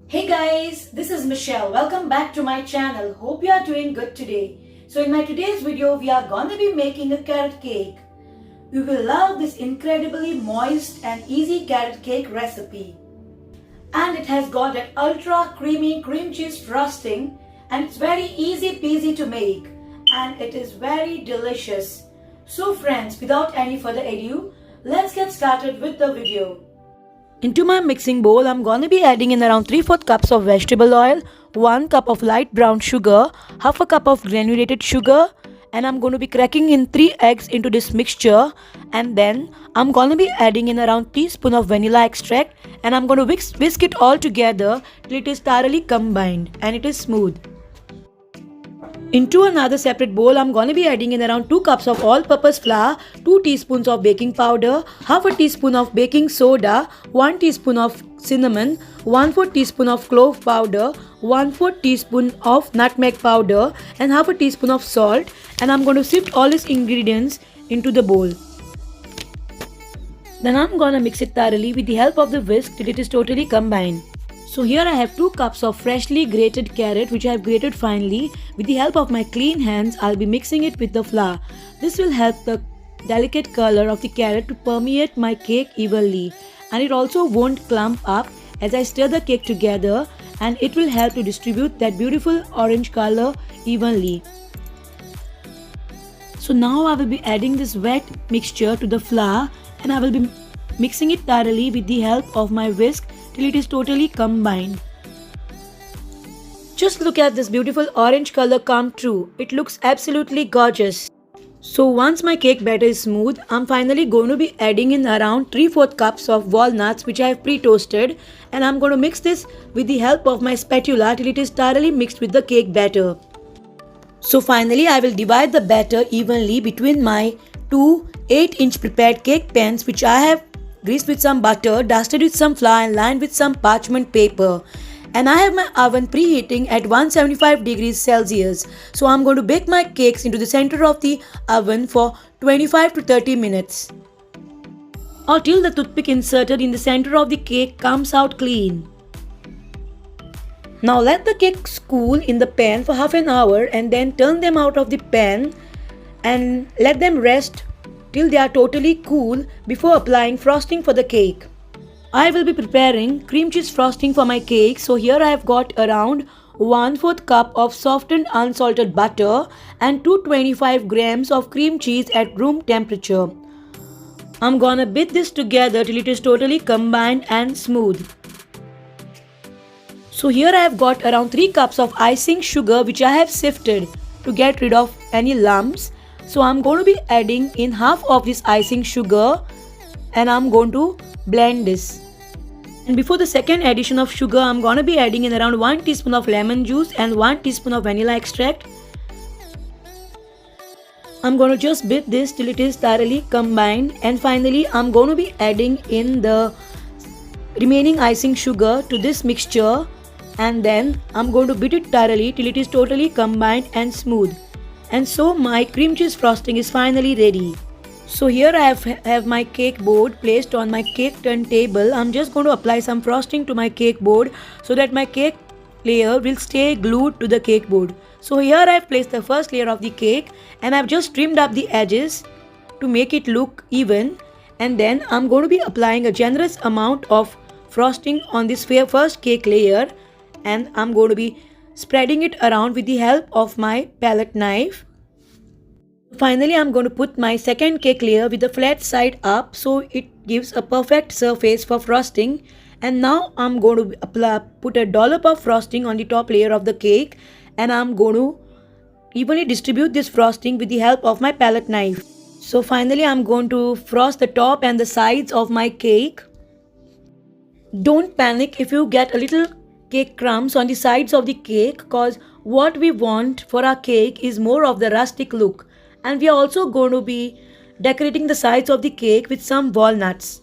Hey guys, this is Michelle. Welcome back to my channel. Hope you are doing good today. So in my today's video, we are gonna be making a carrot cake. You will love this incredibly moist and easy carrot cake recipe. And it has got an ultra creamy cream cheese frosting and it's very easy peasy to make and it is very delicious. So friends, without any further ado, let's get started with the video. Into my mixing bowl, I'm going to be adding in around 3/4 cups of vegetable oil, 1 cup of light brown sugar, half a cup of granulated sugar, and I'm going to be cracking in 3 eggs into this mixture. And then I'm going to be adding in around teaspoon of vanilla extract, and I'm going to whisk it all together till it is thoroughly combined and it is smooth. Into another separate bowl, I'm going to be adding in around 2 cups of all-purpose flour, 2 teaspoons of baking powder, half a teaspoon of baking soda, 1 teaspoon of cinnamon, 1/4 teaspoon of clove powder, 1/4 teaspoon of nutmeg powder, and half a teaspoon of salt. And I'm going to sift all these ingredients into the bowl. Then I'm going to mix it thoroughly with the help of the whisk till it is totally combined. So here I have 2 cups of freshly grated carrot which I have grated finely. With the help of my clean hands, I'll be mixing it with the flour. This will help the delicate color of the carrot to permeate my cake evenly. And it also won't clump up as I stir the cake together, and it will help to distribute that beautiful orange color evenly. So now I will be adding this wet mixture to the flour and I will be mixing it thoroughly with the help of my whisk till it is totally combined. Just look at this beautiful orange color come true. It looks absolutely gorgeous. So once my cake batter is smooth, I'm finally going to be adding in around 3/4 cups of walnuts which I have pre-toasted, and I'm going to mix this with the help of my spatula till it is thoroughly mixed with the cake batter. So finally I will divide the batter evenly between my two 8-inch prepared cake pans which I have greased with some butter, dusted with some flour and lined with some parchment paper. And I have my oven preheating at 175 degrees Celsius. So I'm going to bake my cakes into the center of the oven for 25 to 30 minutes. Or till the toothpick inserted in the center of the cake comes out clean. Now let the cakes cool in the pan for half an hour and then turn them out of the pan and let them rest till they are totally cool before applying frosting for the cake. I will be preparing cream cheese frosting for my cake. So here I have got around 1/4 cup of softened unsalted butter and 225 grams of cream cheese at room temperature. I'm gonna beat this together till it is totally combined and smooth. So here I have got around 3 cups of icing sugar which I have sifted to get rid of any lumps. So I'm going to be adding in half of this icing sugar and I'm going to blend this. And before the second addition of sugar, I'm going to be adding in around 1 teaspoon of lemon juice and 1 teaspoon of vanilla extract. I'm going to just beat this till it is thoroughly combined, and finally I'm going to be adding in the remaining icing sugar to this mixture, and then I'm going to beat it thoroughly till it is totally combined and smooth. And so my cream cheese frosting is finally ready. So here I have my cake board placed on my cake turntable. I'm just going to apply some frosting to my cake board so that my cake layer will stay glued to the cake board. So here I have placed the first layer of the cake and I've just trimmed up the edges to make it look even. And then I'm going to be applying a generous amount of frosting on this first cake layer, and I'm going to be spreading it around with the help of my palette knife. Finally, I'm going to put my second cake layer with the flat side up so it gives a perfect surface for frosting. And now I'm going to put a dollop of frosting on the top layer of the cake, and I'm going to evenly distribute this frosting with the help of my palette knife. So finally, I'm going to frost the top and the sides of my cake. Don't panic if you get a little cake crumbs on the sides of the cake, because what we want for our cake is more of the rustic look. And we are also going to be decorating the sides of the cake with some walnuts.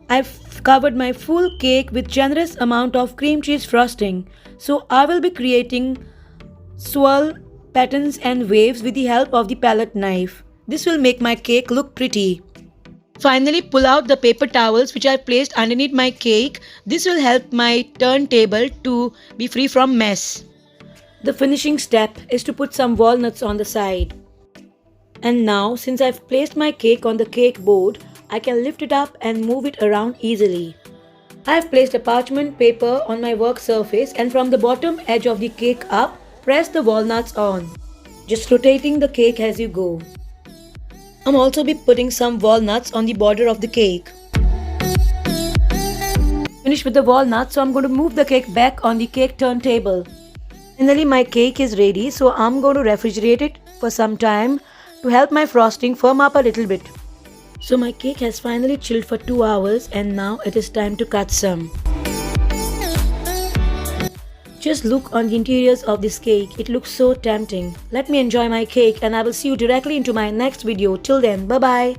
I've covered my full cake with generous amount of cream cheese frosting. So I will be creating swirl patterns and waves with the help of the palette knife. This will make my cake look pretty. Finally, pull out the paper towels which I placed underneath my cake. This will help my turntable to be free from mess. The finishing step is to put some walnuts on the side. And now, since I've placed my cake on the cake board, I can lift it up and move it around easily. I have placed a parchment paper on my work surface, and from the bottom edge of the cake up, press the walnuts on, just rotating the cake as you go. I'm also be putting some walnuts on the border of the cake. Finished with the walnuts, so I'm going to move the cake back on the cake turntable. Finally, my cake is ready, so I'm going to refrigerate it for some time to help my frosting firm up a little bit. So my cake has finally chilled for 2 hours, and now it is time to cut some. Just look on the interiors of this cake, it looks so tempting. Let me enjoy my cake and I will see you directly into my next video. Till then, bye bye.